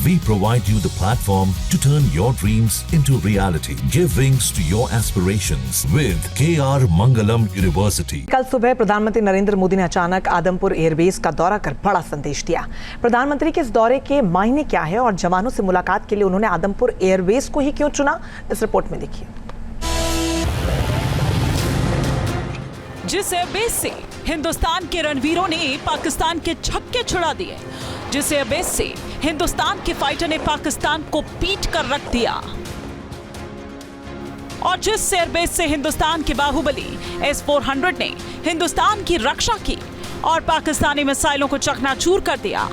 We provide you the platform to turn your dreams into reality. Give wings to your aspirations with KR Mangalam University. कल सुबह प्रधानमंत्री नरेंद्र मोदी ने अचानक Adampur airbase का दौरा कर बड़ा संदेश दिया। प्रधानमंत्री के इस दौरे के मायने क्या है और जवानों से मुलाकात के लिए उन्होंने आदमपुर एयरबेस को ही क्यों चुना, इस रिपोर्ट में देखिए। जिस एयरबेस से हिंदुस्तान के रणवीरों ने पाकिस्तान के छक्के छुड़ा दिए, जिस एयरबेस से हिंदुस्तान के फाइटर ने पाकिस्तान को पीट कर रख दिया और जिस एयरबेस से हिंदुस्तान के बाहुबली S-400 ने हिंदुस्तान की रक्षा की और पाकिस्तानी मिसाइलों को चकनाचूर कर दिया,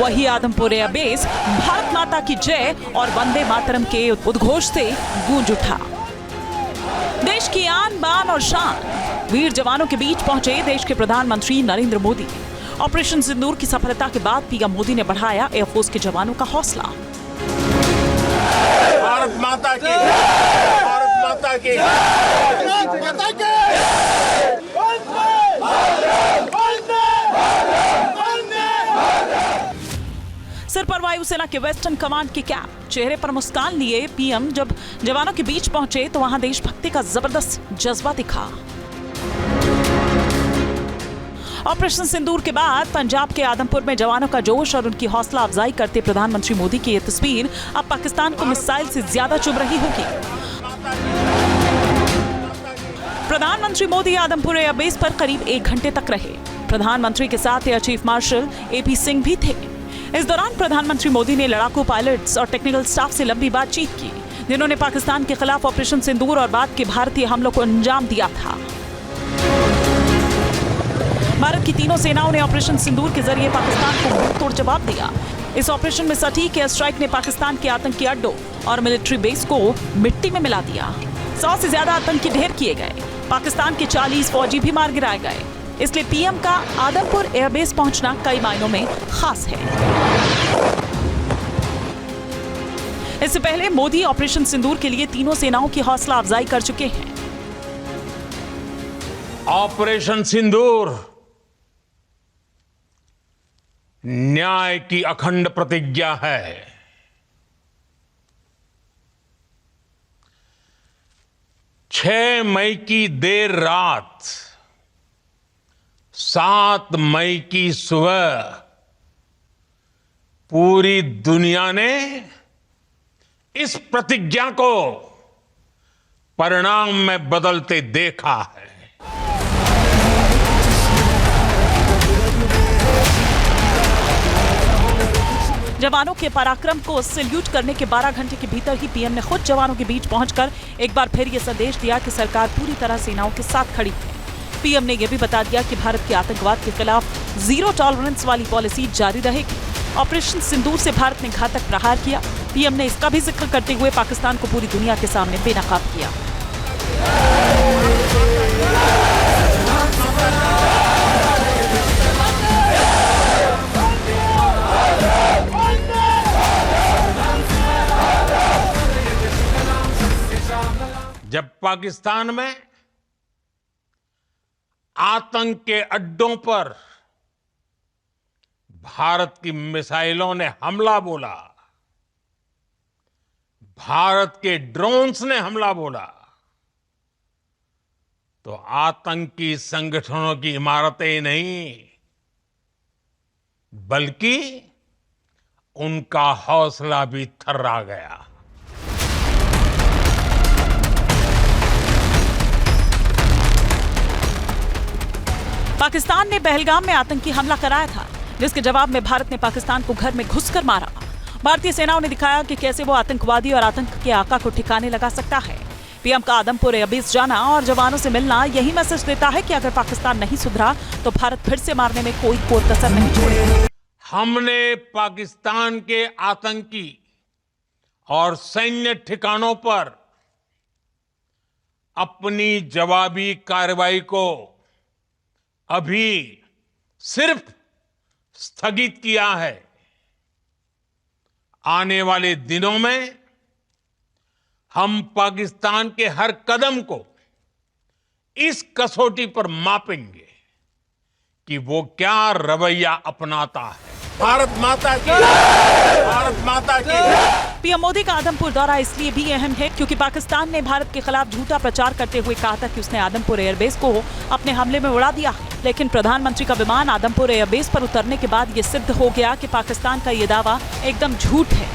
वही आदमपुर एयरबेस भारत माता की जय और वंदे मातरम के उद्घोष से गूंज उठा। देश की आन बान और शान वीर जवानों के बीच पहुंचे देश के प्रधानमंत्री नरेंद्र मोदी। ऑपरेशन सिंदूर की सफलता के बाद पीएम मोदी ने बढ़ाया एयरफोर्स के जवानों का हौसला। भारत माता की, भारत माता की, भारत माता की। सिर पर वायुसेना के वेस्टर्न कमांड की कैप, चेहरे पर मुस्कान लिए पीएम जब जवानों के बीच पहुंचे तो वहां देशभक्ति का जबरदस्त जज्बा दिखा। ऑपरेशन सिंदूर के बाद पंजाब के आदमपुर में जवानों का जोश और उनकी हौसला अफजाई करते प्रधानमंत्री मोदी की ये तस्वीर अब पाकिस्तान को मिसाइल से ज्यादा चुभ रही होगी। प्रधानमंत्री मोदी आदमपुर एयरबेस पर करीब 1 घंटे तक रहे। प्रधानमंत्री के साथ air chief marshal AP Singh भी थे। इस दौरान प्रधानमंत्री मोदी ने लड़ाकू पायलट्स और टेक्निकल स्टाफ से लंबी बातचीत की, जिन्होंने पाकिस्तान के खिलाफ ऑपरेशन सिंदूर और बाद के भारतीय हमलों को अंजाम दिया था। भारत की तीनों सेनाओं ने ऑपरेशन सिंदूर के जरिए पाकिस्तान को मुंहतोड़ जवाब दिया। इस ऑपरेशन में सटीक एयर स्ट्राइक ने पाकिस्तान के आतंकी अड्डों और मिलिट्री बेस को मिट्टी में मिला दिया। 100 से ज्यादा आतंकी ढेर किए गए। पाकिस्तान के 40 फौजी भी मार गिराए गए। इसलिए पीएम का आदमपुर एयरबेस पहुंचना कई मायनों में खास है। इससे पहले मोदी ऑपरेशन सिंदूर के लिए तीनों सेनाओं की हौसला अफजाई कर चुके हैं। ऑपरेशन सिंदूर न्याय की अखंड प्रतिज्ञा है। 6 मई की देर रात, 7 मई की सुबह पूरी दुनिया ने इस प्रतिज्ञा को परिणाम में बदलते देखा है। जवानों के पराक्रम को सैल्यूट करने के 12 घंटे के भीतर ही पीएम ने खुद जवानों के बीच पहुंचकर एक बार फिर यह संदेश दिया कि सरकार पूरी तरह सेनाओं के साथ खड़ी है। पीएम ने यह भी बता दिया कि भारत के आतंकवाद के खिलाफ जीरो टॉलरेंस वाली पॉलिसी जारी रहेगी। ऑपरेशन सिंदूर से भारत ने घातक प्रहार किया। पीएम ने इसका भी जिक्र करते हुए पाकिस्तान को पूरी दुनिया के सामने बेनकाब किया। जब पाकिस्तान में आतंक के अड्डों पर भारत की मिसाइलों ने हमला बोला, भारत के ड्रोन्स ने हमला बोला, तो आतंकी संगठनों की इमारतें नहीं बल्कि उनका हौसला भी थर्रा गया। पाकिस्तान ने पहलगाम में आतंकी हमला कराया था, जिसके जवाब में भारत ने पाकिस्तान को घर में घुसकर मारा। भारतीय सेनाओं ने दिखाया कि कैसे वो आतंकवादी और आतंक के आका को ठिकाने लगा सकता है। पीएम का आदमपुर एयरबेस जाना और जवानों से मिलना यही मैसेज देता है कि अगर पाकिस्तान नहीं सुधरा तो भारत फिर से मारने में कोई कसर नहीं छोड़ेगा। हमने पाकिस्तान के आतंकी और सैन्य ठिकानों पर अपनी जवाबी कार्रवाई को अभी सिर्फ स्थगित किया है। आने वाले दिनों में हम पाकिस्तान के हर कदम को इस कसौटी पर मापेंगे कि वो क्या रवैया अपनाता है। भारत माता की, भारत माता की। पीएम मोदी का आदमपुर दौरा इसलिए भी अहम है क्योंकि पाकिस्तान ने भारत के खिलाफ झूठा प्रचार करते हुए कहा था कि उसने आदमपुर एयरबेस को अपने हमले में उड़ा दिया। लेकिन प्रधानमंत्री का विमान आदमपुर एयरबेस पर उतरने के बाद ये सिद्ध हो गया कि पाकिस्तान का ये दावा एकदम झूठ है।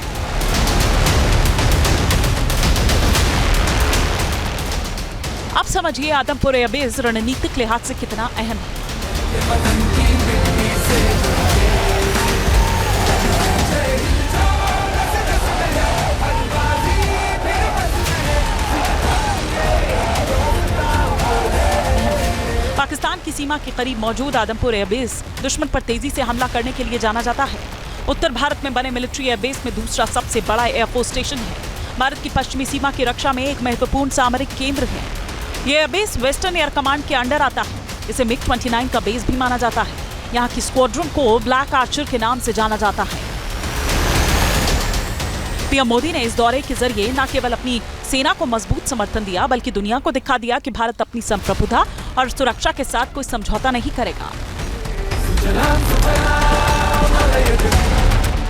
अब समझिए आदमपुर एयरबेस रणनीतिक लिहाज से कितना अहम है। पाकिस्तान की सीमा के करीब मौजूद आदमपुर एयरबेस दुश्मन पर तेजी से हमला करने के लिए जाना जाता है। उत्तर भारत में बने मिलिट्री एयरबेस में दूसरा सबसे बड़ा एयरफोर्स स्टेशन है। भारत की पश्चिमी सीमा की रक्षा में एक महत्वपूर्ण सामरिक केंद्र है। ये एयरबेस वेस्टर्न एयर कमांड के अंडर आता है। इसे MiG-29 का बेस भी माना जाता है। यहाँ की स्क्वाड्रन को ब्लैक आर्चर के नाम से जाना जाता है। पीएम मोदी ने इस दौरे के जरिए न केवल अपनी सेना को मजबूत समर्थन दिया बल्कि दुनिया को दिखा दिया कि भारत अपनी संप्रभुता और सुरक्षा के साथ कोई समझौता नहीं करेगा।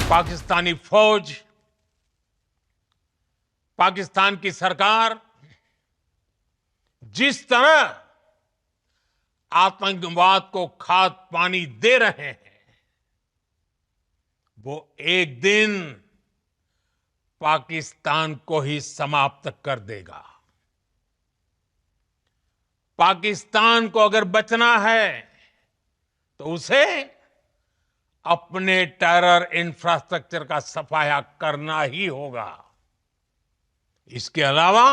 पाकिस्तानी फौज, पाकिस्तान की सरकार जिस तरह आतंकवाद को खाद पानी दे रहे हैं, वो एक दिन पाकिस्तान को ही समाप्त कर देगा। पाकिस्तान को अगर बचना है तो उसे अपने टेरर इंफ्रास्ट्रक्चर का सफाया करना ही होगा। इसके अलावा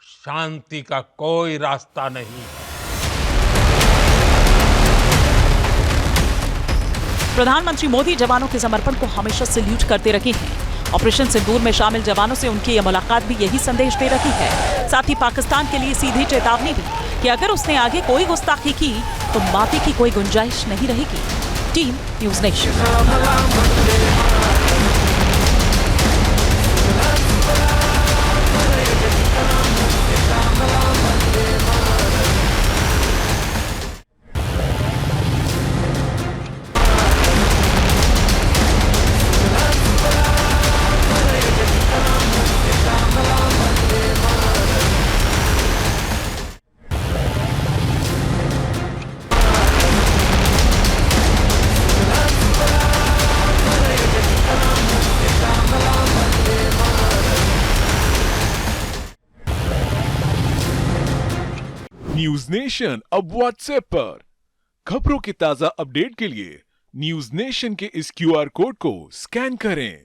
शांति का कोई रास्ता नहीं है। प्रधानमंत्री मोदी जवानों के समर्पण को हमेशा सैल्यूट करते रहे हैं। ऑपरेशन सिंदूर में शामिल जवानों से उनकी यह मुलाकात भी यही संदेश दे रही है। साथ ही पाकिस्तान के लिए सीधी चेतावनी भी कि अगर उसने आगे कोई गुस्ताखी की तो माफी की कोई गुंजाइश नहीं रहेगी। Team news nation. News nation अब व्हाट्सएप पर खबरों की ताजा अपडेट के लिए न्यूज नेशन के इस QR कोड को स्कैन करें।